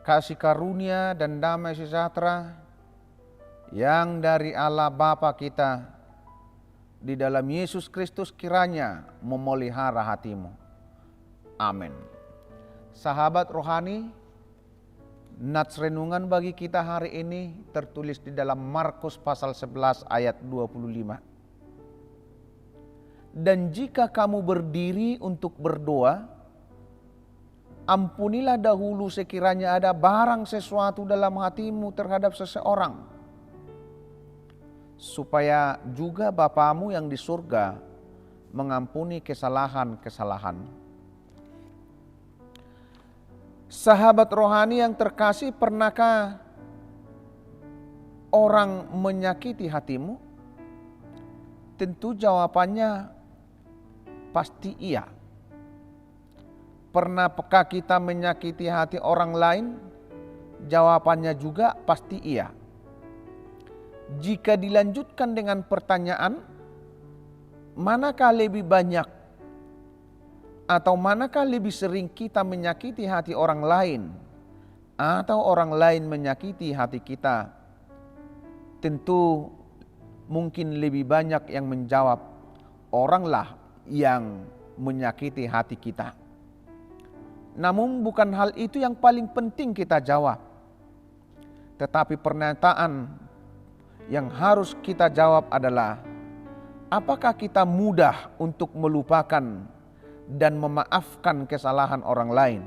kasih karunia dan damai sejahtera yang dari Allah Bapa kita di dalam Yesus Kristus kiranya memelihara hatimu. Amin. Sahabat rohani, nats renungan bagi kita hari ini tertulis di dalam Markus pasal 11 ayat 25. Dan jika kamu berdiri untuk berdoa, ampunilah dahulu sekiranya ada barang sesuatu dalam hatimu terhadap seseorang, supaya juga Bapamu yang di surga mengampuni kesalahan-kesalahan. Sahabat rohani yang terkasih, pernahkah orang menyakiti hatimu? Tentu jawabannya pasti iya. Pernahkah kita menyakiti hati orang lain? Jawabannya juga pasti iya. Jika dilanjutkan dengan pertanyaan, manakah lebih banyak atau manakah lebih sering kita menyakiti hati orang lain atau orang lain menyakiti hati kita? Tentu mungkin lebih banyak yang menjawab, oranglah yang menyakiti hati kita. Namun bukan hal itu yang paling penting kita jawab. Tetapi pernyataan yang harus kita jawab adalah, apakah kita mudah untuk melupakan dan memaafkan kesalahan orang lain?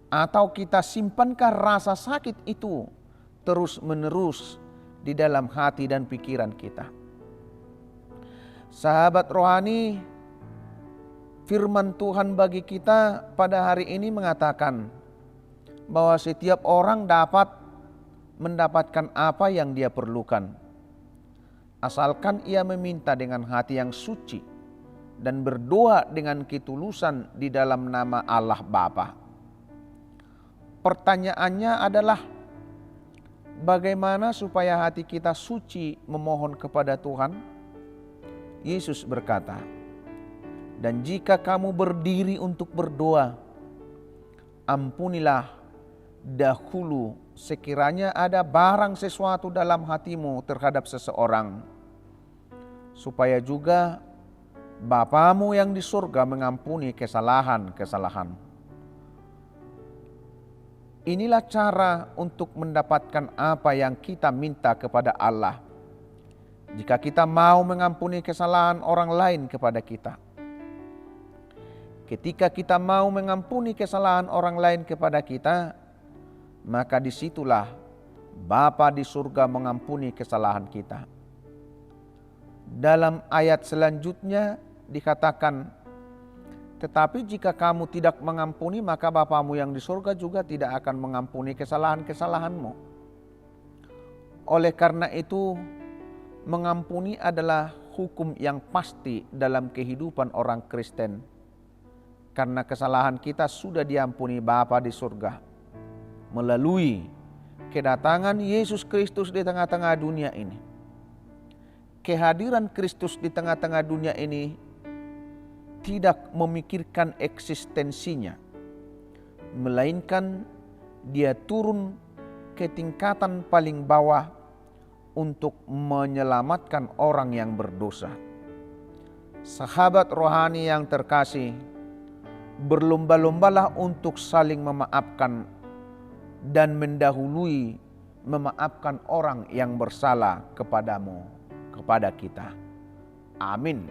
Atau kita simpankah rasa sakit itu terus menerus di dalam hati dan pikiran kita? Sahabat rohani, firman Tuhan bagi kita pada hari ini mengatakan bahwa setiap orang dapat mendapatkan apa yang dia perlukan, asalkan ia meminta dengan hati yang suci dan berdoa dengan ketulusan di dalam nama Allah Bapa. Pertanyaannya adalah, bagaimana supaya hati kita suci memohon kepada Tuhan? Yesus berkata, dan jika kamu berdiri untuk berdoa, ampunilah dahulu sekiranya ada barang sesuatu dalam hatimu terhadap seseorang, supaya juga Bapamu yang di surga mengampuni kesalahan-kesalahan. Inilah cara untuk mendapatkan apa yang kita minta kepada Allah. Jika kita mau mengampuni kesalahan orang lain kepada kita. Ketika kita mau mengampuni kesalahan orang lain kepada kita, maka disitulah Bapa di surga mengampuni kesalahan kita. Dalam ayat selanjutnya dikatakan, tetapi jika kamu tidak mengampuni, maka Bapamu yang di surga juga tidak akan mengampuni kesalahan-kesalahanmu. Oleh karena itu, mengampuni adalah hukum yang pasti dalam kehidupan orang Kristen. Karena kesalahan kita sudah diampuni Bapa di surga melalui kedatangan Yesus Kristus di tengah-tengah dunia ini. Kehadiran Kristus di tengah-tengah dunia ini tidak memikirkan eksistensinya, melainkan dia turun ke tingkatan paling bawah untuk menyelamatkan orang yang berdosa. Sahabat rohani yang terkasih, berlomba-lombalah untuk saling memaafkan dan mendahului memaafkan orang yang bersalah kepada kita. Amin.